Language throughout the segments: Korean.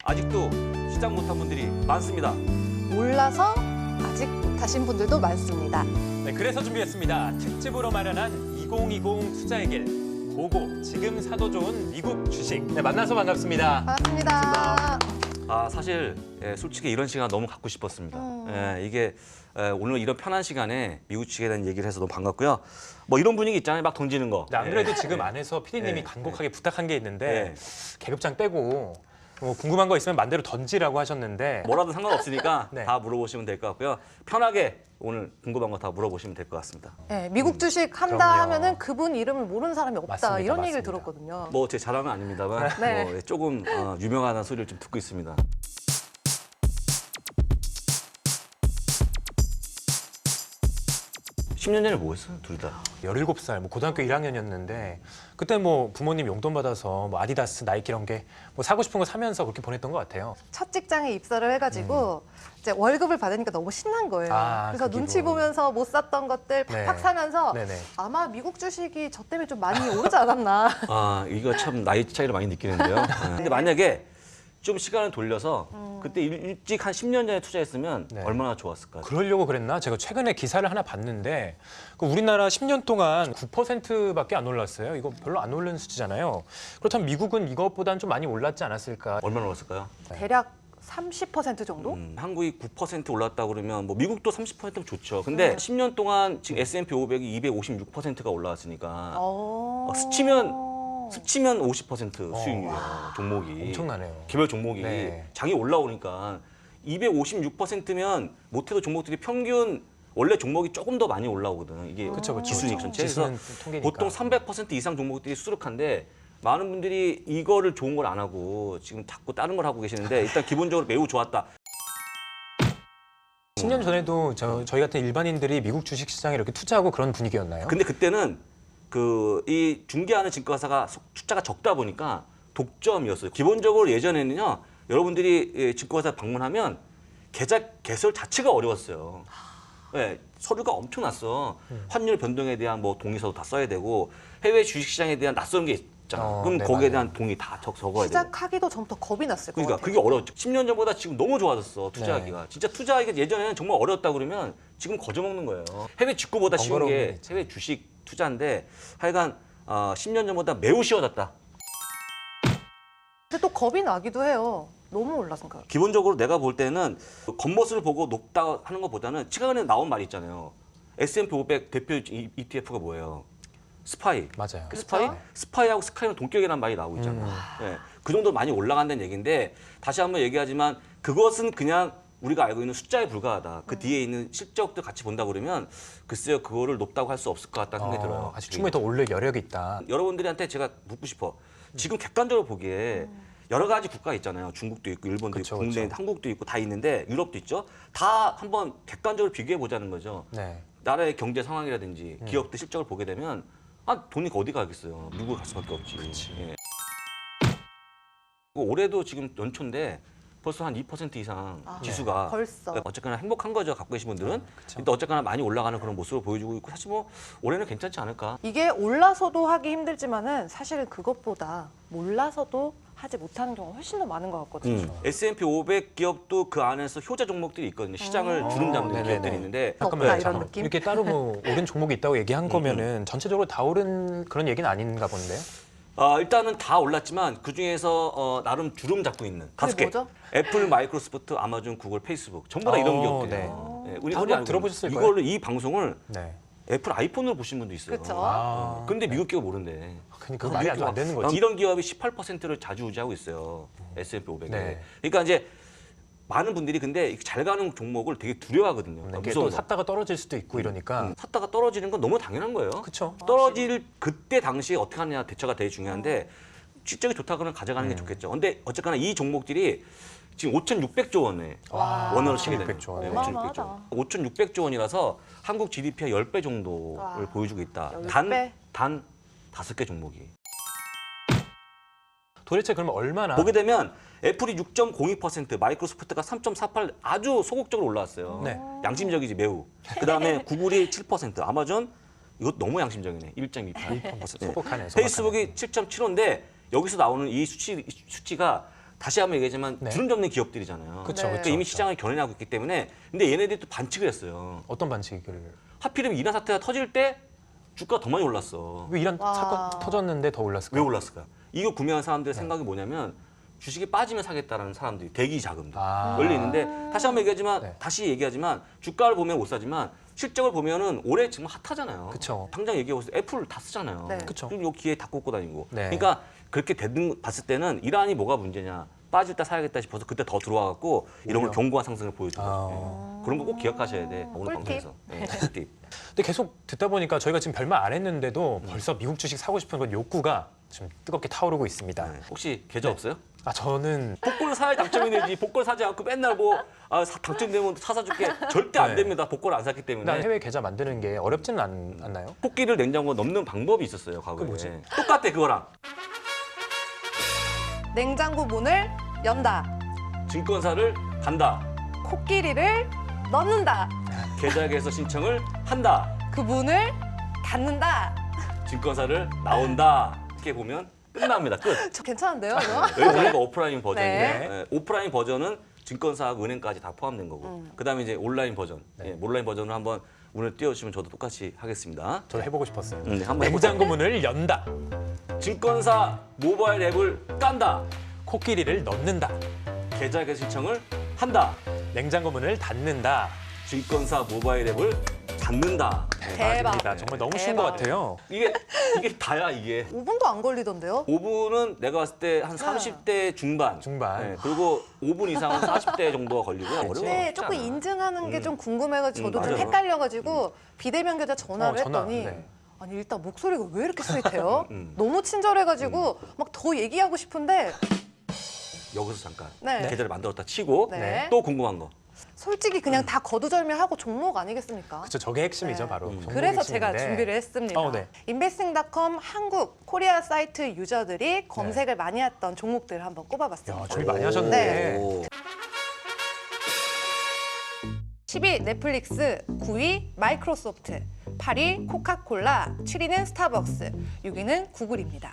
아직도 시작 못한 분들이 많습니다. 몰라서 아직 못하신 분들도 많습니다. 네, 그래서 준비했습니다. 특집으로 마련한 2020 투자의 길. 보고 지금 사도 좋은 미국 주식. 네, 만나서 반갑습니다. 반갑습니다. 사실 솔직히 이런 시간 너무 갖고 싶었습니다. 이게 오늘 이런 편한 시간에 미국 주식에 대한 얘기를 해서 너무 반갑고요. 뭐 이런 분위기 있잖아요. 막 던지는 거. 네, 안 그래도 지금 안에서 PD님이 간곡하게 부탁한 게 있는데 계급장 빼고 뭐 궁금한 거 있으면 만대로 던지라고 하셨는데 뭐라도 상관없으니까 네. 다 물어보시면 될 것 같고요. 편하게 오늘 궁금한 거 다 물어보시면 될 것 같습니다. 네, 미국 주식 한다 그럼요. 하면은 그분 이름을 모르는 사람이 없다. 맞습니다, 이런 얘기를 맞습니다. 들었거든요. 뭐 제 자랑은 아닙니다만 네. 뭐 조금 유명하다는 소리를 좀 듣고 있습니다. (10년) 전에 뭐 했어요? 둘 다. 17살, 뭐 고등학교 1학년이었는데 그때 뭐 부모님 용돈 받아서 뭐 아디다스, 나이키 이런 게 뭐 사고 싶은 거 사면서 그렇게 보냈던 것 같아요. 첫 직장에 입사를 해가지고 이제 월급을 받으니까 너무 신난 거예요. 아, 그래서 그 눈치 기분. 보면서 못 샀던 것들 팍팍 네. 사면서 네네. 아마 미국 주식이 저 때문에 좀 많이 오르지 않았나. 이거 참 나이 차이를 많이 느끼는데요. 근데 만약에 좀 시간을 돌려서 그때 일찍 한 10년 전에 투자했으면 네. 얼마나 좋았을까? 그러려고 그랬나? 제가 최근에 기사를 하나 봤는데 그 우리나라 10년 동안 9%밖에 안 올랐어요. 이거 별로 안 오른 수치잖아요. 그렇다면 미국은 이것보다는 좀 많이 올랐지 않았을까? 얼마나 올랐을까요? 대략 30% 정도? 한국이 9% 올랐다고 그러면 뭐 미국도 30%면 좋죠. 근데 10년 동안 지금 S&P 500이 256%가 올라왔으니까 스치면 50% 수익률이에요. 종목이. 엄청나네요. 개별 종목이 네. 장이 올라오니까 256%면 못해도 종목들이 평균 원래 종목이 조금 더 많이 올라오거든. 이게 그쵸. 지수니까 전체. 그래서 지수는 통계니까. 보통 300% 이상 종목들이 수록한데 많은 분들이 이거를 좋은 걸 안 하고 지금 자꾸 다른 걸 하고 계시는데 일단 기본적으로 매우 좋았다. 10년 전에도 저희 같은 일반인들이 미국 주식 시장에 이렇게 투자하고 그런 분위기였나요? 근데 그때는 이 중개하는 증권사가 숫자가 적다 보니까 독점이었어요. 기본적으로 예전에는요, 여러분들이 증권사 방문하면 계좌 개설 자체가 어려웠어요. 네, 서류가 엄청났어. 환율 변동에 대한 뭐 동의서도 다 써야 되고 해외 주식시장에 대한 낯선 게 있잖아. 그럼 네, 거기에 맞아요. 대한 동의 다 적어야 되고. 시작하기도 전부터 겁이 났을 것 그러니까 같아요. 그게 어려웠죠. 10년 전보다 지금 너무 좋아졌어, 투자하기가. 네. 진짜 투자하기가 예전에는 정말 어려웠다 그러면 지금 거저먹는 거예요. 해외 직구보다 쉬운 번거로운 게 게 있죠. 해외 주식 투자인데 하여간 10년 전보다 매우 쉬워졌다. 근데 또 겁이 나기도 해요. 너무 올라서니까. 기본적으로 내가 볼 때는 겉멋을 보고 높다 하는 것보다는 최근에 나온 말이 있잖아요. S&P 500 대표 ETF가 뭐예요? 스파이. 맞아요. 그 스파이? 스파이하고 스카이는 동격이라는 말이 나오고 있잖아요. 네, 그 정도 많이 올라간다는 얘기인데 다시 한번 얘기하지만 그것은 그냥 우리가 알고 있는 숫자에 불과하다. 그 뒤에 있는 실적들 같이 본다 그러면 글쎄요, 그거를 높다고 할 수 없을 것 같다는 생각이 들어요. 아직 충분히 더 올릴 여력이 있다. 여러분들한테 제가 묻고 싶어. 지금 객관적으로 보기에 여러 가지 국가 있잖아요. 중국도 있고 일본도 그쵸, 있고 국내 그쵸. 한국도 있고 다 있는데 유럽도 있죠. 다 한번 객관적으로 비교해 보자는 거죠. 네. 나라의 경제 상황이라든지 기업들 실적을 보게 되면 돈이 어디 가겠어요. 미국에 갈 수밖에 없지. 예. 올해도 지금 연초인데 벌써 한 2% 이상 지수가 벌써. 어쨌거나 행복한 거죠. 갖고 계신 분들은. 그쵸. 일단 어쨌거나 많이 올라가는 그런 모습을 보여주고 있고 사실 뭐 올해는 괜찮지 않을까. 이게 올라서도 하기 힘들지만은 사실은 그것보다 몰라서도 하지 못하는 경우가 훨씬 더 많은 것 같거든요. S&P 500 기업도 그 안에서 효자 종목들이 있거든요. 시장을 주름 잡는 네네네. 기업들이 있는데 없다, 이런 느낌? 이렇게 따로 뭐 오른 종목이 있다고 얘기한 거면은 전체적으로 다 오른 그런 얘기는 아닌가 본데요? 일단은 다 올랐지만 그 중에서 나름 주름 잡고 있는 다섯 개. 뭐죠? 애플, 마이크로소프트, 아마존, 구글, 페이스북 전부 다 이런 기업들이에요. 네. 예, 우리 다 흔히 한번 알고 들어보셨을 있는 거예요. 이 방송을 네. 애플 아이폰으로 보신 분도 있어요. 그쵸. 근데 미국 기업 모른대. 그러니까 말이 안 되는 거지. 이런 기업이 18%를 자주우지하고 있어요. S&P 500에. 네. 그러니까 이제 많은 분들이 근데 잘 가는 종목을 되게 두려워하거든요. 이게 무서운 또 거. 샀다가 떨어질 수도 있고 이러니까. 샀다가 떨어지는 건 너무 당연한 거예요. 그쵸. 떨어질 그때 당시에 어떻게 하느냐 대처가 되게 중요한데 실적이 좋다 그러면 가져가는 게 좋겠죠. 근데 어쨌거나 이 종목들이 지금 5,600조 원에 원어를 치게 되는 5,600조 원. 네, 어마어마하다. 5,600조 원이라서 한국 GDP의 10배 정도를 와. 보여주고 있다. 10배? 단 5개 종목이. 도대체 그러면 얼마나 보게 되면 애플이 6.02%, 마이크로소프트가 3.48 아주 소극적으로 올라왔어요. 네. 양심적이지 매우. 그다음에 구글이 7%, 아마존 이거 너무 양심적이네. 1.28%. 소극하네. 페이스북이 7.75인데 여기서 나오는 이 수치가 다시 한번 얘기하지만 네. 주름 잡는 기업들이잖아요. 그쵸, 네. 그러니까 이미 시장을 견인하고 있기 때문에 근데 얘네들이 또 반칙을 했어요. 어떤 반칙을? 하필이면 이란 사태가 터질 때 주가가 더 많이 올랐어. 왜 이란 와. 사건 터졌는데 더 올랐을까요? 왜 올랐을까? 이거 구매한 사람들의 생각이 뭐냐면 주식이 빠지면 사겠다라는 사람들이 대기 자금들 아. 원리 있는데 네. 다시 얘기하지만 주가를 보면 못 사지만 실적을 보면은 올해 정말 핫하잖아요. 그쵸. 당장 얘기하고 있어요. 애플 다 쓰잖아요. 네. 그쵸. 그럼 요 기회에 다 꽂고 다니고. 네. 그러니까 그렇게 봤을 때는 이란이 뭐가 문제냐? 빠질 때 사야겠다 싶어서 그때 더 들어와갖고 이런 걸 오히려. 견고한 상승을 보여주고 아. 그런 거 꼭 기억하셔야 돼. 오늘 꿀팁. 방송에서. 네, 꿀팁. 근데 계속 듣다 보니까 저희가 지금 별말 안 했는데도 벌써 미국 주식 사고 싶은 그 욕구가 지금 뜨겁게 타오르고 있습니다. 네. 혹시 계좌 없어요? 아 저는 복권을 사야 당첨이 되지. 복권 사지 않고 맨날 뭐 당첨되면 사사 줄게. 절대 안 네. 됩니다. 복권을 안 샀기 때문에. 난 해외 계좌 만드는 게 어렵지는 않나요? 토끼를 냉장고에 넣는 방법이 있었어요. 과거에. 그게 뭐지? 똑같아 그거랑. 냉장고 문을 연다. 증권사를 간다. 코끼리를 넣는다. 계좌에서 신청을 한다. 그 문을 닫는다. 증권사를 나온다. 이렇게 보면 끝납니다. 끝. 저 괜찮은데요, 이거? 여기 오늘가 오프라인 버전인데 네. 예, 오프라인 버전은 증권사하고 은행까지 다 포함된 거고 그다음에 이제 온라인 버전. 네. 예, 온라인 버전을 한번 오늘 띄워주시면 저도 똑같이 하겠습니다. 저도 해보고 싶었어요. 한번 냉장고 문을 연다. 증권사 모바일 앱을 깐다. 코끼리를 넣는다. 계좌에서 신청을 한다. 냉장고 문을 닫는다. 증권사 모바일 앱을 닫는다. 대박입니다. 정말 너무 쉬운 것 대박. 같아요. 이게 다야 이게. 5분도 안 걸리던데요? 5분은 내가 봤을 때 한 30대 중반. 중반. 네, 그리고 5분 이상은 40대 정도가 걸리고요. 어려워. 네, 쉽지 조금 않아. 인증하는 게 좀 궁금해가지고 저도 좀 맞아요. 헷갈려가지고 비대면 계좌 전화를 전화, 했더니 네. 아니 일단 목소리가 왜 이렇게 스윗해요? 음. 너무 친절해가지고 막 더 얘기하고 싶은데 여기서 잠깐 네. 계좌를 만들었다 치고 네. 또 궁금한 거. 솔직히 그냥 다 거두절미하고 종목 아니겠습니까? 그렇죠. 저게 핵심이죠, 네. 바로. 종목의 그래서 제가 핵심인데. 준비를 했습니다. 네. 인베스팅닷컴 한국 코리아 사이트 유저들이 검색을 많이 했던 종목들을 한번 꼽아봤습니다. 야, 준비 많이 하셨는데. 네. 오. 10위 넷플릭스, 9위 마이크로소프트, 8위 코카콜라, 7위는 스타벅스, 6위는 구글입니다.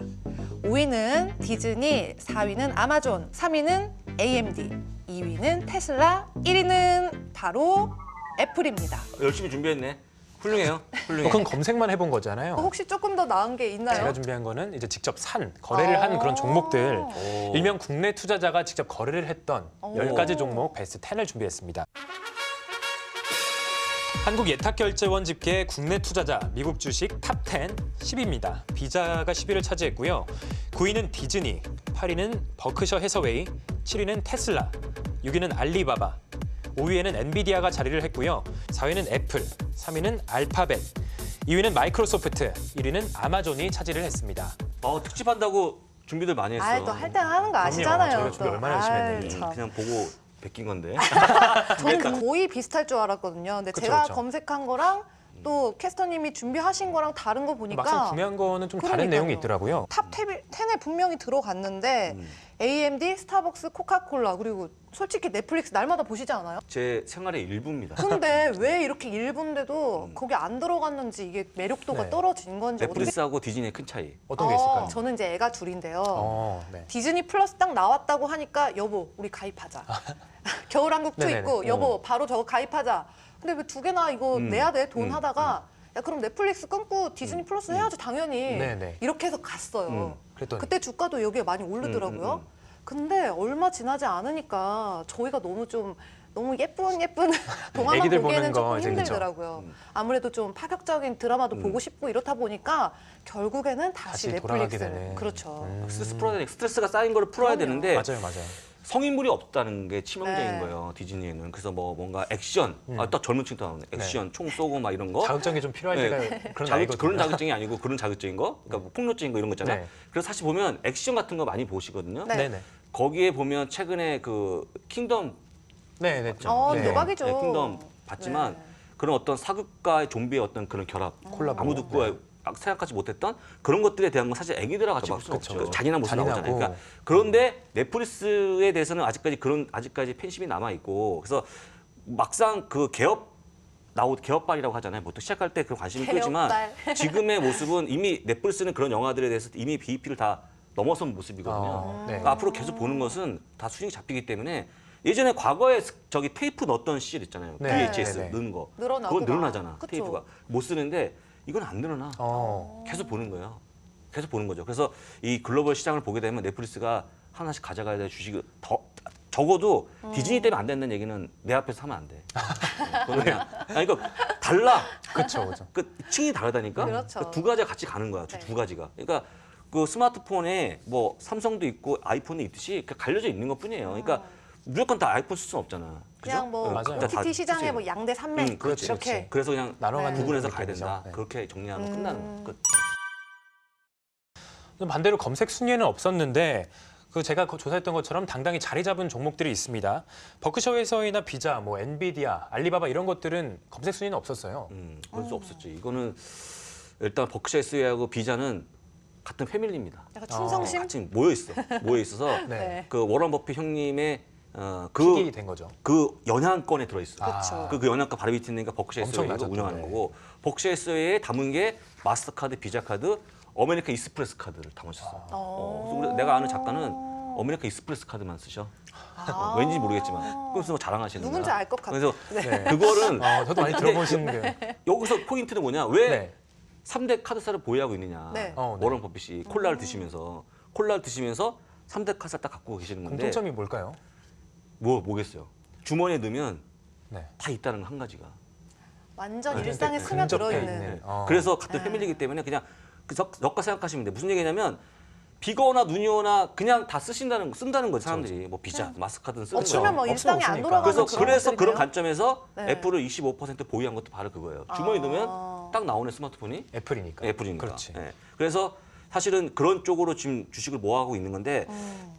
5위는 디즈니, 4위는 아마존, 3위는 AMD, 2위는 테슬라, 1위는 바로 애플입니다. 열심히 준비했네. 훌륭해요. 훌륭해. 그건 검색만 해본 거잖아요. 혹시 조금 더 나은 게 있나요? 제가 준비한 거는 이제 직접 거래를 한 그런 종목들, 오. 일명 국내 투자자가 직접 거래를 했던 오. 10가지 종목 베스트 10을 준비했습니다. 한국 예탁결제원 집계 국내 투자자 미국 주식 탑10 10위입니다. 비자가 10위를 차지했고요. 9위는 디즈니, 8위는 버크셔 해서웨이, 7위는 테슬라, 6위는 알리바바, 5위에는 엔비디아가 자리를 했고요. 4위는 애플, 3위는 알파벳, 2위는 마이크로소프트, 1위는 아마존이 차지를 했습니다. 특집한다고 준비들 많이 했어. 또 할 때 하는 거 아시잖아요. 저희가 준비 또. 얼마나 열심히 아이, 했는지. 참. 그냥 보고 베낀 건데. 저는 거의 비슷할 줄 알았거든요. 근데 그쵸, 제가 그쵸. 검색한 거랑 또 캐스터님이 준비하신 거랑 다른 거 보니까 막상 구매한 거는 좀 다른 그러니까요. 내용이 있더라고요. 탑 10에 분명히 들어갔는데 AMD, 스타벅스, 코카콜라 그리고 솔직히 넷플릭스 날마다 보시지 않아요? 제 생활의 일부입니다. 근데 왜 이렇게 일부인데도 거기 안 들어갔는지 이게 매력도가 네. 떨어진 건지 넷플릭스하고 디즈니의 큰 차이. 어떤 게 있을까요? 저는 이제 애가 둘인데요. 네. 디즈니 플러스 딱 나왔다고 하니까 여보 우리 가입하자. 겨울왕국 2 네네네. 있고 여보 바로 저거 가입하자. 근데 왜 두 개나 이거 내야 돼 돈 하다가 야 그럼 넷플릭스 끊고 디즈니 플러스 해야지 당연히 네네. 이렇게 해서 갔어요. 그랬더니 그때 주가도 여기에 많이 오르더라고요. 근데 얼마 지나지 않으니까 저희가 너무 예쁜 동화만 애기들 보기에는 보는 거 조금 이제 그쵸? 힘들더라고요. 아무래도 좀 파격적인 드라마도 보고 싶고 이렇다 보니까 결국에는 다시 다시 돌아가게 넷플릭스를 되네. 그렇죠. 스트레스 풀어야 되니까 스트레스가 쌓인 거를 풀어야 그럼요. 되는데 맞아요. 성인물이 없다는 게 치명적인 네. 거예요. 디즈니에는. 그래서 뭔가 액션, 딱 젊은 층도 나오네. 액션, 총 쏘고 막 이런 거. 자극적이 좀 필요할 네. 때가 그런 그런 나이거든요. 자극적이 아니고 그런 자극적인 거, 그러니까 뭐 폭력적인 거 이런 거 있잖아요. 네. 그래서 사실 보면 액션 같은 거 많이 보시거든요. 네. 네네. 거기에 보면 최근에 그 킹덤 네네. 어, 대박이죠. 네, 킹덤 봤지만 네. 그런 어떤 사극과의 좀비의 어떤 그런 결합, 콜라보. 아무도 생각하지 못했던 그런 것들에 대한 건 사실 애기들하고 같이 볼 수는 그쵸. 없죠. 잔인한 모습 잔인하고. 나오잖아요. 그러니까 그런데 넷플릭스에 대해서는 아직까지 팬심이 남아 있고 그래서 막상 그 개업발이라고 하잖아요. 보통 시작할 때 그 관심이 끌지만 개업발. 지금의 모습은 이미 넷플릭스는 그런 영화들에 대해서 이미 BEP를 다 넘어선 모습이거든요. 네. 그러니까 앞으로 계속 보는 것은 다 수익이 잡히기 때문에 예전에 과거에 저기 테이프 넣었던 시절 있잖아요. 네. VHS 네, 네. 넣는 거. 늘어나고 그건 늘어나잖아. 그쵸. 테이프가. 못 쓰는데 이건 안 늘어나. 계속 보는 거예요. 계속 보는 거죠. 그래서 이 글로벌 시장을 보게 되면 넷플릭스가 하나씩 가져가야 될 주식을 더 적어도 디즈니 때문에 안 된다는 얘기는 내 앞에서 하면 안 돼. 그건 그냥 아니 그러니까 달라. 그렇죠, 그렇죠. 그 층이 다르다니까. 그렇죠. 그두 가지가 같이 가는 거야. 네. 두 가지가. 그러니까 그 스마트폰에 뭐 삼성도 있고 아이폰도 있듯이 갈려져 있는 것뿐이에요. 그러니까 무조건 다 아이폰 쓸 수는 없잖아. 그죠? 그냥 뭐 맞아요. 각자 다 OTT 시장에 쓰지. 뭐 양대 산맥 그렇지, 이렇게 그렇지. 그래서 그냥 나눠가는 구분해서 그런 가야 느낌이죠. 된다. 네. 그렇게 정리하면 끝나는 끝. 반대로 검색 순위에는 없었는데 그 제가 조사했던 것처럼 당당히 자리 잡은 종목들이 있습니다. 버크셔 해서웨이나 비자, 뭐 엔비디아, 알리바바 이런 것들은 검색 순위는 없었어요. 그럴 수 없었죠. 이거는 일단 버크셔 해서웨이하고 비자는 같은 패밀리입니다. 약간 충성심? 같이 모여 있어. 모여 있어서 네. 네. 그 워런 버핏 형님의 픽이 된 거죠. 그 영향권에 들어 있어. 그렇죠. 그 영향권 바로 밑에 있는 게 버크셔 엄청 해서웨이가 낮았던, 운영하는 네. 거고 버크셔 해서웨이에 담은 게 마스터카드, 비자카드, 어메리칸 익스프레스 카드를 담으셨어. 그래서 내가 아는 작가는 어메리칸 익스프레스 카드만 쓰셔. 왠지 모르겠지만 그래서 자랑하시는 거야. 누군지 알 것 같아. 그래서 네. 그거는 저도 많이 들어보시는 게. 여기서 포인트는 뭐냐? 왜 네. 3대 카드사를 보유하고 있느냐? 네. 네. 워런 버핏이 콜라를 드시면서 3대 카드사 딱 갖고 계시는 건데 공통점이 뭘까요? 뭐겠어요? 주머니에 넣으면 네. 다 있다는 거 한 가지가. 완전 네. 일상에 근접해 스며들어 있는. 있는. 그래서 같은 패밀리이기 때문에 그냥 엮어 생각하시면 돼. 무슨 얘기냐면 비가 오나 눈이 오나 그냥 다 쓴다는 거죠 사람들이. 뭐 비자, 마스카드는 쓰는 없으면 거예요. 뭐 없으면 일상이 안 없으니까. 돌아가는 그래서 그런 것들이네요. 관점에서 네. 애플을 25% 보유한 것도 바로 그거예요. 주머니 넣으면 딱 나오는 스마트폰이 애플이니까. 애플이니까. 그렇지. 예. 그래서 사실은 그런 쪽으로 지금 주식을 모아가고 있는 건데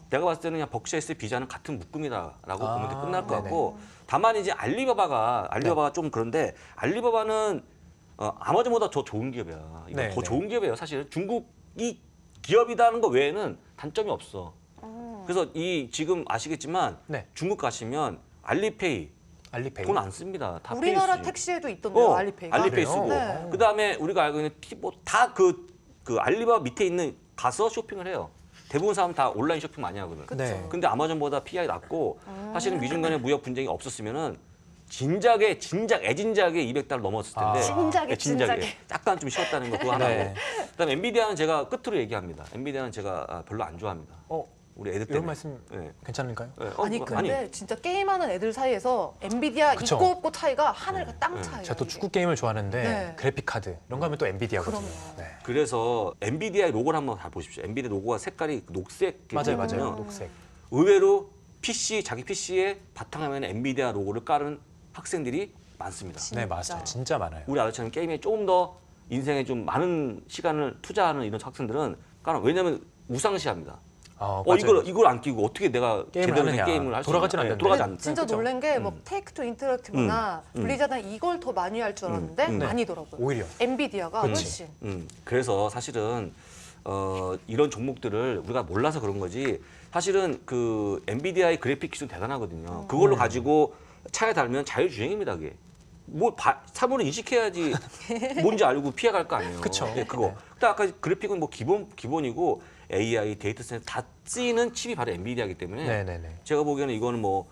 내가 봤을 때는 그냥 버크셔스 비자는 같은 묶음이다라고 보면 돼 끝날 것 네네. 같고 다만 이제 알리바바가 좀 그런데 알리바바는 아마존보다 더 좋은 기업이야. 이거 네, 더 네. 좋은 기업이에요. 사실 중국이 기업이라는 거 외에는 단점이 없어. 그래서 이 지금 아시겠지만 네. 중국 가시면 알리페이 알리페이. 돈 안 씁니다. 다 우리나라 페이스. 택시에도 있던데요, 알리페이가. 알리페이 그래요? 쓰고. 네. 그다음에 우리가 알고 있는 다 그 알리바바 밑에 있는 가서 쇼핑을 해요. 대부분 사람 다 온라인 쇼핑 많이 하거든. 그쵸. 네. 근데 아마존보다 PI 낮고 사실은 미중 간의 무역 분쟁이 없었으면은 진작에 애진작에 200달러 넘었을 텐데 진작에. 약간 좀 쉬었다는 거 그거 하나고 네. 그다음에 엔비디아는 제가 끝으로 얘기합니다. 엔비디아는 제가 별로 안 좋아합니다. 우리 애들 이런 때문에. 말씀 네. 괜찮을까요? 네. 아니 근데 진짜 게임하는 애들 사이에서 엔비디아 그쵸. 있고 없고 차이가 하늘과 땅 차이예요. 제가 또 이게. 축구 게임을 좋아하는데 네. 그래픽 카드 이런 거 하면 또 엔비디아거든요. 그럼요. 네. 그래서 엔비디아의 로고를 한번 다 보십시오. 엔비디아 로고가 색깔이 녹색 맞아요. 녹색. 의외로 자기 PC에 바탕화면에 엔비디아 로고를 깔은 학생들이 많습니다. 진짜. 네, 맞아요. 진짜 많아요. 우리 아저씨는 게임에 조금 더 인생에 좀 많은 시간을 투자하는 이런 학생들은 깔아. 왜냐하면 우상시합니다. 맞아요. 이걸 안 끼고 어떻게 내가 게임을 제대로 된 하느냐. 게임을 할 수 돌아가진 있냐. 않는데. 돌아가지 않는. 진짜 그쵸? 놀란 게 뭐 테이크 투 인터랙티브나 블리자드는 이걸 더 많이 할 줄 알았는데 네. 아니더라고요. 오히려. 엔비디아가 그치. 훨씬. 그래서 사실은 이런 종목들을 우리가 몰라서 그런 거지. 사실은 그 엔비디아의 그래픽 기술 대단하거든요. 그걸로 가지고 차에 달면 자율주행입니다, 그게. 사물을 인식해야지 뭔지 알고 피해갈 거 아니에요. 그쵸. 네, 그거. 네. 근데 아까 그래픽은 뭐 기본이고 AI, 데이터 센터 다 쓰이는 칩이 바로 엔비디아이기 때문에 네네네. 제가 보기에는 이거는 뭐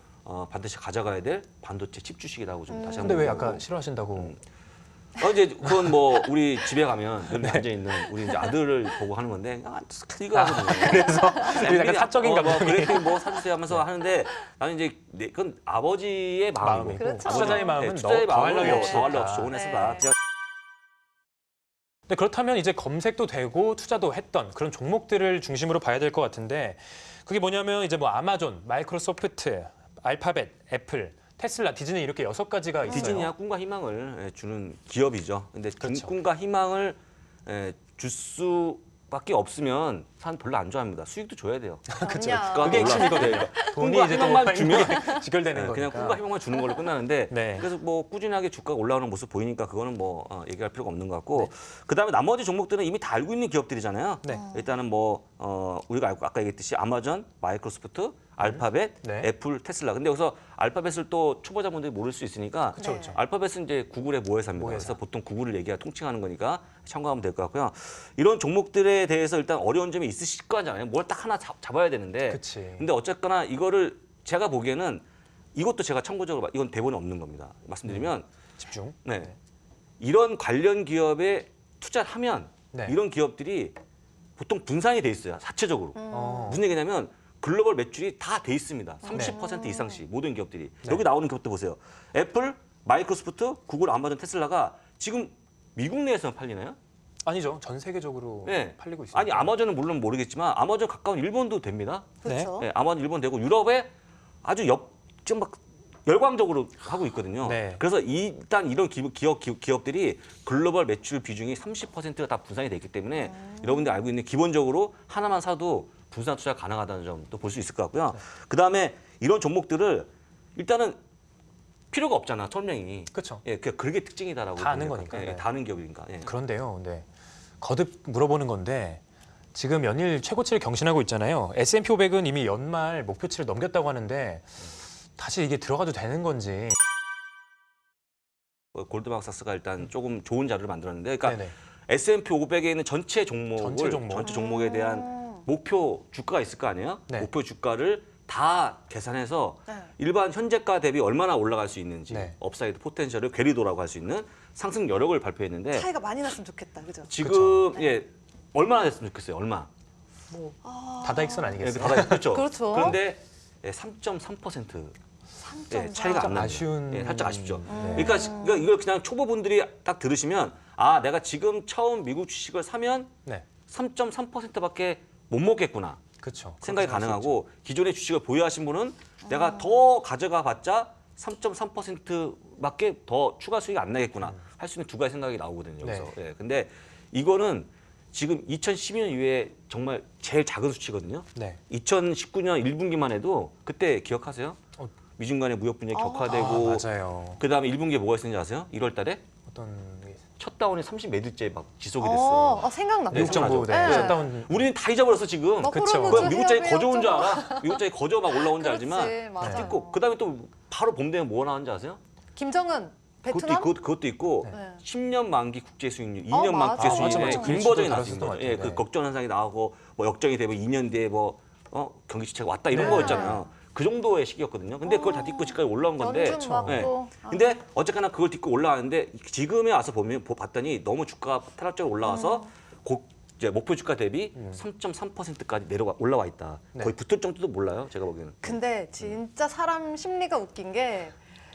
반드시 가져가야 될 반도체 칩 주식이라고 좀 다시 근데 한번. 왜 얘기하고. 아까 싫어하신다고? 이제 그건 뭐 우리 집에 가면 늘 앉아 있는 우리 이제 아들을 보고 하는 건데 이거 하거든요. 그래서 우리 약간 사적인 감정이. 그래픽 뭐 사주세요 하면서 하는데 나는 이제 그건 아버지의 마음이고 마음이고 그렇죠. 투자자의 마음은 투자자의 더할 마음은 나위 없이 더할 나위 없이 좋은 회사다. 네. 네, 그렇다면 이제 검색도 되고 투자도 했던 그런 종목들을 중심으로 봐야 될 것 같은데 그게 뭐냐면 이제 뭐 아마존, 마이크로소프트, 알파벳, 애플, 테슬라, 디즈니 이렇게 6가지가 있어요. 디즈니가 꿈과 희망을 주는 기업이죠. 근데 그렇죠. 꿈과 희망을 줄 수밖에 없으면 사람 별로 안 좋아합니다. 수익도 줘야 돼요. 그렇죠. 아니야. 그게 올라가요. 핵심이거든요. 돈이 꿈과 이제 또 희망만 주면 직결되는 네, 거니까. 그냥 꿈과 희망만 주는 걸로 끝나는데 네. 그래서 뭐 꾸준하게 주가가 올라오는 모습 보이니까 그거는 뭐 얘기할 필요가 없는 것 같고 그다음에 나머지 종목들은 이미 다 알고 있는 기업들이잖아요. 네. 일단은 뭐 우리가 아까 얘기했듯이 아마존, 마이크로소프트, 알파벳, 네. 애플, 테슬라. 근데 여기서 알파벳을 또 초보자분들이 모를 수 있으니까 그쵸, 그쵸. 알파벳은 이제 구글의 모회사입니다. 모회사. 그래서 보통 구글을 얘기가 통칭하는 거니까 참고하면 될 것 같고요. 이런 종목들에 대해서 일단 어려운 점이 있으실 거 아니에요. 뭘 딱 하나 잡아야 되는데. 그치. 근데 어쨌거나 이거를 제가 보기에는 이것도 제가 참고적으로 이건 대본에 없는 겁니다. 말씀드리면 집중. 네. 이런 관련 기업에 투자를 하면 네. 이런 기업들이 보통 분산이 돼 있어요. 자체적으로. 어. 무슨 얘기냐면 글로벌 매출이 다 돼 있습니다. 30% 이상씩 모든 기업들이. 여기 나오는 기업들 보세요. 애플, 마이크로소프트, 구글, 아마존, 테슬라가 지금 미국 내에서만 팔리나요? 아니죠. 전 세계적으로 네. 팔리고 있습니다. 아니 아마존은 물론 모르겠지만 아마존 가까운 일본도 됩니다. 그렇죠. 네, 아마존 일본 되고 유럽에 아주 지금 막 열광적으로 하고 있거든요. 네. 그래서 일단 이런 기업들이 글로벌 매출 비중이 30%가 다 분산이 돼 있기 때문에 여러분들이 알고 있는 기본적으로 하나만 사도 분산 투자가 가능하다는 점도 볼 수 있을 것 같고요. 그다음에 이런 종목들을 일단은 필요가 없잖아, 설명이. 그렇죠. 예, 그게 특징이다라고. 다 아는 보니까. 거니까. 예, 네. 다 아는 기업이니까. 예. 그런데요. 네. 거듭 물어보는 건데 지금 연일 최고치를 경신하고 있잖아요. S&P 500은 이미 연말 목표치를 넘겼다고 하는데 다시 이게 들어가도 되는 건지. 골드만삭스가 일단 조금 좋은 자료를 만들었는데, 그러니까 네네. S&P 500에 있는 전체 전체 종목. 종목에 대한 목표 주가가 있을 거 아니에요? 네. 목표 주가를 다 계산해서 네. 일반 현재가 대비 얼마나 올라갈 수 있는지 네. 업사이드 포텐셜을 괴리도라고 할 수 있는 상승 여력을 발표했는데 차이가 많이 났으면 좋겠다. 그죠? 지금 그쵸. 예 얼마나 됐으면 좋겠어요? 얼마? 뭐 다다익선 예, 아니겠어요? 그렇죠. 그렇죠. 그런데 3.3% 예, 차이가 안 납니다. 아쉬운. 예, 살짝 아쉽죠. 네. 그러니까 이걸 그냥 초보분들이 딱 들으시면 아 내가 지금 처음 미국 주식을 사면 네. 3.3%밖에 못 먹겠구나 그렇죠. 생각이 가능하고 기존의 주식을 보유하신 분은 내가 더 가져가 봤자 3.3%밖에 더 추가 수익이 안 나겠구나 할 수 있는 두 가지 생각이 나오거든요. 네. 그래서 예, 근데 이거는 지금 2012년 이후에 정말 제일 작은 수치거든요. 네. 2019년 1분기만 해도 그때 기억하세요? 어. 미중 간의 무역 분쟁이 아, 격화되고 맞아요. 그다음에 1분기에 뭐가 있었는지 아세요? 1월 달에 어떤 첫 다운이 30매주째 막 지속이 됐어. 생각납니다. 네, 미국 정부 생각나죠? 네. 네. 샷다운. 우리는 다 잊어버렸어 지금. 막 그쵸. 호르무즈 그 미국 장이 해협에 거저 온 줄 어쩌고. 알아? 미국 장이 거저 막 올라온 줄 알지만 그렇지, 맞아요. 있고 그다음에 또 바로 봄 되면 뭐 나왔는지 아세요? 김정은 베트남. 그것도 있고 네. 10년 만기 국제 수익률, 2년 만기 맞아. 국제 맞아, 수익률에 맞아. 그 인버전이 지표도 나왔어요. 다뤘었던 것 예, 같아요. 그 걱정 현상이 나오고 뭐 역정이 되면 2년 뒤에 뭐 경기 지체가 왔다 이런 네. 거였잖아요. 그 정도의 시기였거든요. 근데 그걸 다 딛고 지금까지 올라온 건데 연준 맞고. 아. 근데 어쨌거나 그걸 딛고 올라가는데 지금에 와서 봤더니 너무 주가가 타락적으로 올라와서 이제 목표 주가 대비 3.3%까지 올라와 있다. 네. 거의 붙을 정도도 몰라요. 제가 보기에는. 근데 진짜 사람 심리가 웃긴 게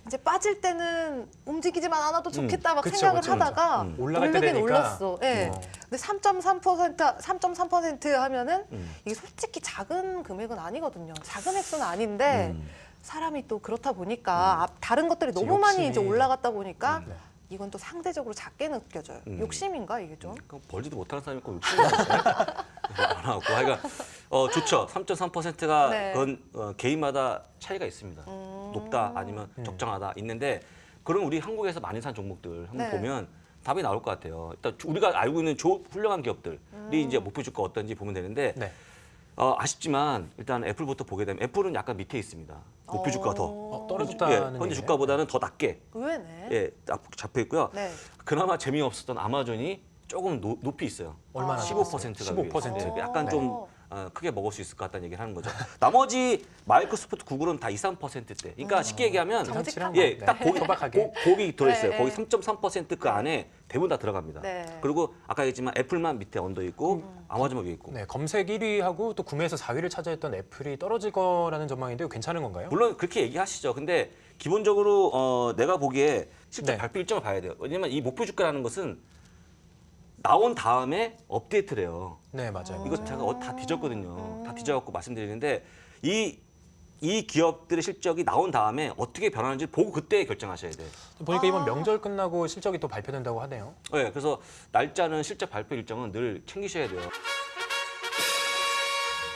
이제 빠질 때는 움직이지만 않아도 좋겠다 막 그쵸, 생각을 그쵸, 하다가 올라갈 때 오르긴 되니까. 올랐어. 예. 근데 3.3% 하면은 음. 이게 솔직히 작은 금액은 아니거든요. 작은 액수는 아닌데 음. 사람이 또 그렇다 보니까 다른 것들이 너무 많이 이제 욕심이. 올라갔다 보니까 네. 이건 또 상대적으로 작게 느껴져요. 욕심인가 이게 좀? 그러니까 벌지도 못하는 사람이 꼭 욕심이 나요. 안 하고 하여간 좋죠. 3.3%가 네. 그건 개인마다 차이가 있습니다. 높다 아니면 적정하다 있는데 그럼 우리 한국에서 많이 산 종목들 한번 네. 보면 답이 나올 것 같아요. 일단 우리가 알고 있는 훌륭한 기업들이 이제 목표 주가 어떤지 보면 되는데 네. 아쉽지만 일단 애플부터 보게 되면 애플은 약간 밑에 있습니다. 목표 주가가 더. 떨어졌다는 예, 현재 얘기네요. 주가보다는 더 낮게 의외네. 예, 잡혀 있고요. 네. 그나마 재미없었던 아마존이 조금 높이 있어요. 얼마나 15%가 15%. 약간 네. 좀 크게 먹을 수 있을 것 같다는 얘기를 하는 거죠. 나머지 마이크로소프트, 구글은 다 2, 3%대. 그러니까 쉽게 얘기하면 정직한 예, 거. 딱 네. 소박하게. 거기 들어있어요. 네, 거기 네. 3.3% 그 안에 대부분 다 들어갑니다. 네. 그리고 아까 얘기했지만 애플만 밑에 언더 있고 아마존만 위에 있고. 네, 검색 1위하고 또 구매에서 4위를 차지했던 애플이 떨어질 거라는 전망인데요. 괜찮은 건가요? 물론 그렇게 얘기하시죠. 근데 기본적으로 내가 보기에 실제 네. 발표 일정을 봐야 돼요. 왜냐면 이 목표 주가라는 것은 나온 다음에 업데이트를 해요. 네, 맞아요. 이거 제가 다 뒤졌거든요. 다 뒤져갖고 말씀드리는데 이 기업들의 실적이 나온 다음에 어떻게 변하는지 보고 그때 결정하셔야 돼요. 보니까 이번 명절 끝나고 실적이 또 발표된다고 하네요. 네, 그래서 날짜는 실적 발표 일정은 늘 챙기셔야 돼요.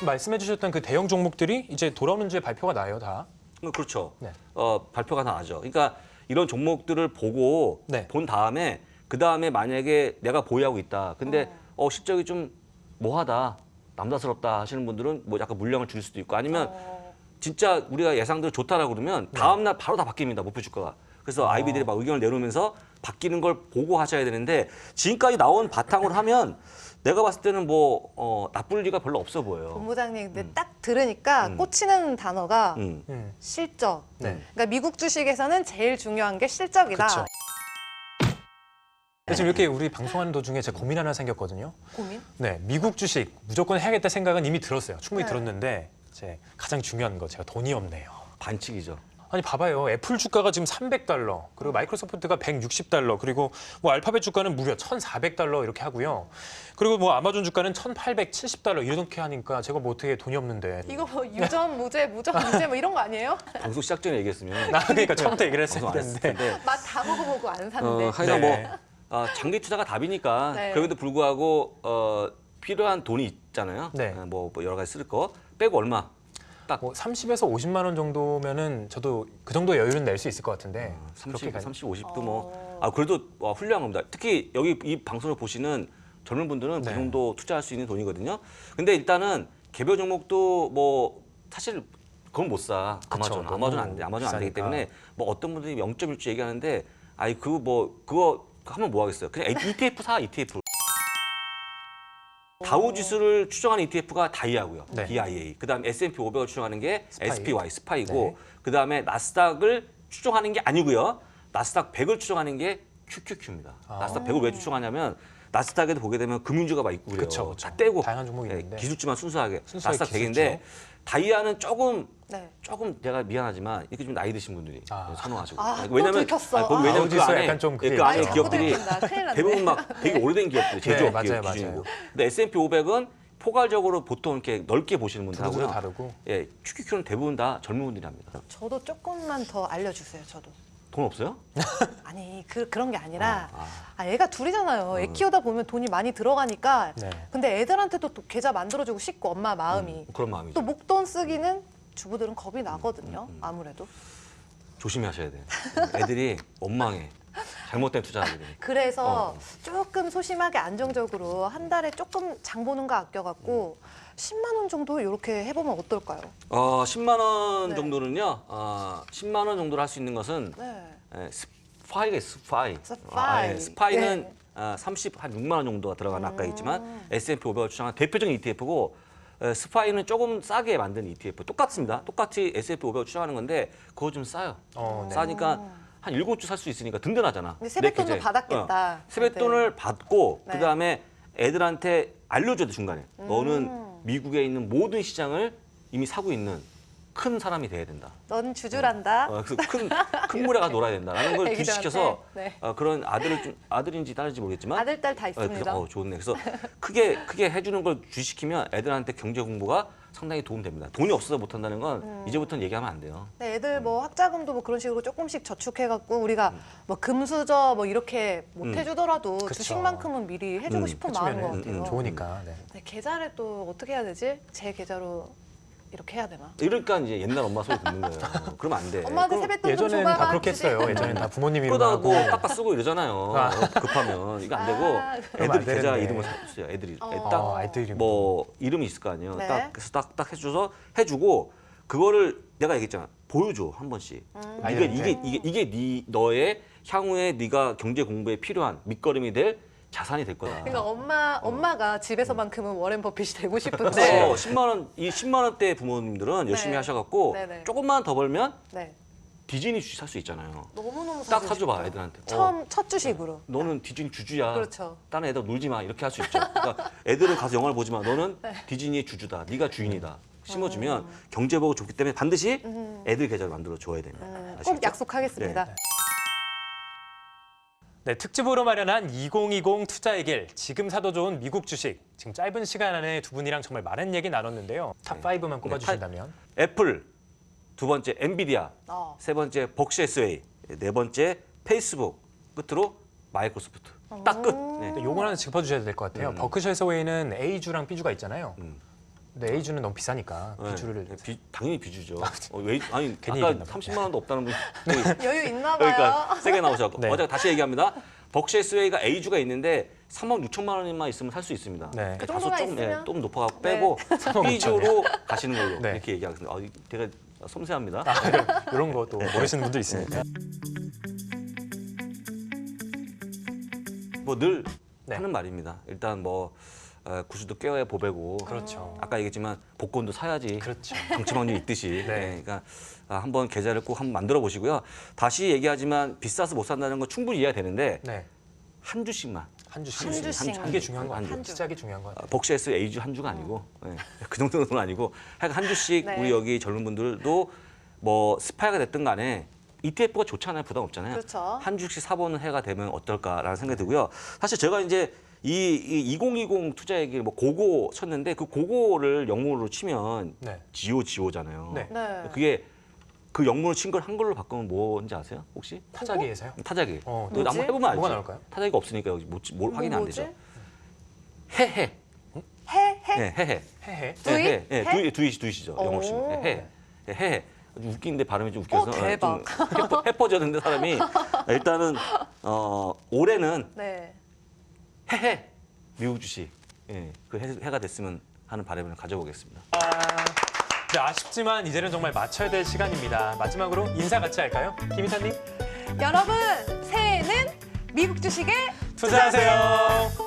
말씀해 주셨던 그 대형 종목들이 이제 돌아오는 주에 발표가 나요, 다. 그렇죠. 네. 발표가 나죠. 그러니까 이런 종목들을 보고 네. 본 다음에 그 다음에 만약에 내가 보유하고 있다. 근데 실적이 좀 뭐하다, 남사스럽다 하시는 분들은 뭐 약간 물량을 줄 수도 있고 아니면 진짜 우리가 예상대로 좋다라고 그러면 다음 날 바로 다 바뀝니다. 목표 주가가. 그래서 아이비들이 막 의견을 내놓으면서 바뀌는 걸 보고 하셔야 되는데 지금까지 나온 바탕으로 하면 내가 봤을 때는 뭐 나쁠 리가 별로 없어 보여요. 본부장님 근데 딱 들으니까 꽂히는 단어가 실적. 네. 그러니까 미국 주식에서는 제일 중요한 게 실적이다. 그쵸. 지금 이렇게 우리 방송하는 도중에 제가 고민 하나 생겼거든요. 고민? 네, 미국 주식 무조건 해야겠다 생각은 이미 들었어요. 충분히 네. 들었는데 이제 가장 중요한 거 제가 돈이 없네요. 반칙이죠. 아니 봐봐요. 애플 주가가 지금 $300, 그리고 마이크로소프트가 $160, 그리고 뭐 알파벳 주가는 무려 $1,400 이렇게 하고요. 그리고 뭐 아마존 주가는 $1,870 이렇게 하니까 제가 뭐 어떻게 돈이 없는데. 이거 뭐 유전 무죄, 무전 무죄 뭐 이런 거 아니에요? 방송 시작 전에 얘기했으면 그러니까 처음부터 얘기를 했어야 방송 안 했을 되는데. 텐데. 맛 다 먹어보고 안 샀는데. 하여간 네. 뭐 장기 투자가 답이니까 네. 그럼에도 불구하고 필요한 돈이 있잖아요. 네. 뭐 여러 가지 쓸 거 빼고 얼마? 뭐 30에서 50만 원 정도면은 저도 그 정도 여유는 낼 수 있을 것 같은데. 30, 가- 30, 50도 뭐. 그래도 훌륭한 겁니다. 특히 여기 이 방송을 보시는 젊은 분들은 네. 그 정도 투자할 수 있는 돈이거든요. 근데 일단은 개별 종목도 뭐 사실 그건 못 사. 그쵸, 아마존. 너무 아마존 안 돼. 아마존 안 되기 비싸니까. 때문에 뭐 어떤 분들이 0.1주 얘기하는데 아이 그거 하면 뭐 하겠어요. 그냥 ETF 사 ETF. 다우 지수를 추정하는 ETF가 다이아고요. 네. DIA. 그다음에 S&P 500을 추정하는 게 스파이. SPY, 스파이고 네. 그다음에 나스닥을 추정하는 게 아니고요. 나스닥 100을 추정하는 게 QQQ입니다. 나스닥 100을 왜 추정하냐면 나스닥에도 보게 되면 금융주가 막 있고 그래요. 그쵸, 그쵸. 다 떼고 다양한 종목이 네, 있는데. 기술주만 순수하게 순수하게 나스닥 기술주. 100인데 다이아는 조금 네. 내가 미안하지만 이렇게 좀 나이 드신 분들이 선호하시고 또 왜냐면 들켰어. 거기 왜냐면 다우 그 지수가 안에 약간 좀 그게 그 안에 있죠. 기업들이 자꾸 들킨다. 큰일 났네. 대부분 막 되게 오래된 기업들, 제조업 맞아요, 기업 맞아요. 기준이고. 근데 S&P 500은 포괄적으로 보통 이렇게 넓게 보시는 분들 두루두루 하고요. 다르고. 예, QQQ는 대부분 다 젊은 분들이 합니다. 저도 조금만 더 알려주세요. 저도. 돈 없어요? 아니 그런 게 아니라 애가 둘이잖아요. 애 키우다 보면 돈이 많이 들어가니까. 네. 근데 애들한테도 또 계좌 만들어주고 싶고 엄마 마음이. 그런 마음이죠. 또 목돈 쓰기는 주부들은 겁이 나거든요. 아무래도. 조심하셔야 돼요. 애들이 원망해. 잘못된 투자하게 되니까. 그래서 조금 소심하게 안정적으로 한 달에 조금 장 보는 거 아껴갖고 10만 원 정도 이렇게 해보면 어떨까요? 10만 원 네. 정도는요. 10만 원 정도로 할 수 있는 것은 네. 스파이가 스파이. 스파이. 스파이는 네. 한 6만 원 정도가 들어가는 아까 있지만 S&P 500을 추정한 대표적인 ETF고 스파이는 조금 싸게 만든 ETF. 똑같습니다. 똑같이 S&P 500을 추정하는 건데 그거 좀 싸요. 네. 싸니까 한 7주 살 수 있으니까 든든하잖아. 근데 세뱃돈도 내 계좌에. 받았겠다. 세뱃돈을 받고 네. 그다음에 애들한테 알려줘야 돼 중간에. 너는 미국에 있는 모든 시장을 이미 사고 있는 큰 사람이 돼야 된다. 넌 주주란다. 그래서 큰 무례가 놀아야 된다라는 걸 애기들한테. 주시켜서 네. 그런 아들인지 딸인지 모르겠지만 아들, 딸 다 있습니다. 좋네. 그래서 크게 해주는 걸 주시키면 애들한테 경제 공부가 상당히 도움됩니다. 돈이 없어서 못한다는 건 이제부터는 얘기하면 안 돼요. 네, 애들 뭐 학자금도 뭐 그런 식으로 조금씩 저축해갖고 우리가 뭐 금수저 뭐 이렇게 못 해주더라도 그쵸. 주식만큼은 미리 해주고 싶은 마음인 것 같아요. 좋으니까. 네. 네, 계좌를 또 어떻게 해야 되지? 제 계좌로 이렇게 해야 되나? 이러니까 이제 옛날 엄마 소리 듣는 거예요. 그러면 안 돼. 엄마한테 세뱃돈 좀 예전에는 줘봐봐. 다 그렇게 했어요. 예전에는 다 부모님이 그러다 하고. 뭐 깎아 쓰고 이러잖아요. 급하면 이거 안 되고 아, 그러면 안 애들 계좌 되는데. 이름을 써요. 애들이 아이들 이름. 뭐 이름이 있을 거 아니에요. 네. 딱 그래서 딱 해줘서 해주고 그거를 내가 얘기했잖아. 보여줘 한 번씩. 이게 너의 향후에 네가 경제 공부에 필요한 밑거름이 될 자산이 될 거다. 그러니까 엄마가 집에서만큼은 워렌 버핏이 되고 싶은데. 그래서 10만 원대 부모님들은 열심히 네. 하셔갖고 네네. 조금만 더 벌면 네. 디즈니 주식 살 수 있잖아요. 너무너무 딱 사주고 사줘봐 싶어요. 애들한테. 첫 주식으로. 너는 디즈니 주주야. 그렇죠. 다른 애들 놀지 마 이렇게 할 수 있죠. 그러니까 애들은 가서 영화를 보지 마. 너는 네. 디즈니의 주주다. 네가 주인이다. 심어주면 경제보고 좋기 때문에 반드시 애들 계좌를 만들어 줘야 됩니다. 아시겠죠? 꼭 약속하겠습니다. 네. 네, 특집으로 마련한 2020 투자의 길. 지금 사도 좋은 미국 주식. 지금 짧은 시간 안에 두 분이랑 정말 많은 얘기 나눴는데요. 탑 5만 꼽아주신다면. 애플, 두 번째 엔비디아, 세 번째 벅시에스웨이, 네 번째 페이스북, 끝으로 마이크로소프트. 딱 끝. 네. 요건 하나 짚어주셔야 될 것 같아요. 버크셔 해서웨이는 A주랑 B주가 있잖아요. 근데 A주는 너무 비싸니까 네. B주를 당연히 비주죠. 괜히 아까 얘기했나 30만 원도 없다는 분 여유 있나 봐요. 그러니까 세게 나오셨고 네. 어제 다시 얘기합니다. 벅시에스웨이가 A주가 있는데 3억 6천만 원만 있으면 살 수 있습니다. 네. 그 다소 정도만 조금 있으면? 좀 높아갖고 네. 빼고 3억 6천이요? B주로 가시는 걸로 네. 이렇게 얘기하겠습니다. 제가 섬세합니다. 이런 것도 모르시는 분들 있으니까. 뭐 늘 네. 하는 말입니다. 일단 뭐 구슬도 꿰어야 보배고 그렇죠. 아까 얘기했지만 복권도 사야지 그렇죠. 당첨 확률이 있듯이 네. 그러니까 한번 계좌를 꼭 한번 만들어 보시고요. 다시 얘기하지만 비싸서 못 산다는 건 충분히 이해가 되는데 네. 한 주씩만 한 주씩. 한 주씩. 이게 중요한 거 한 같아요. 주. 시작이 중요한 거 같아요. 벅시에스 A주 한 주가 아니고 그 정도는 아니고 하여간 한 주씩 네. 우리 여기 젊은 분들도 뭐 스파이가 됐든 간에 ETF가 좋잖아요. 부담 없잖아요. 그렇죠. 한 주씩 사보는 해가 되면 어떨까라는 생각이 들고요. 사실 제가 이제 이 2020 투자 얘기를 뭐 고고 쳤는데 그 고고를 영문으로 치면 네. 지오잖아요. 네. 네. 그게 그 영문을 친 걸 한글로 바꾸면 뭔지 아세요? 혹시? 타자기에서요? 타자기. 어, 너 뭐지? 한번 해보면 알지. 뭐가 나올까요? 타자기가 없으니까 여기 확인이 안 뭐지? 되죠. 해해. 해? 네, 해해. 해해. 두잇? 해. 네, 해? 두잇이죠. 영어로 치면. 오. 해. 해. 아주 웃긴데 발음이 좀 웃겨서 대박. 좀 해퍼졌는데 사람이 일단은 올해는 네. 해해 미국 주식 그 해가 됐으면 하는 바람을 가져보겠습니다. 네, 아쉽지만 이제는 정말 마쳐야 될 시간입니다. 마지막으로 인사 같이 할까요? 김 이사님? 여러분 새해에는 미국 주식에 투자하세요.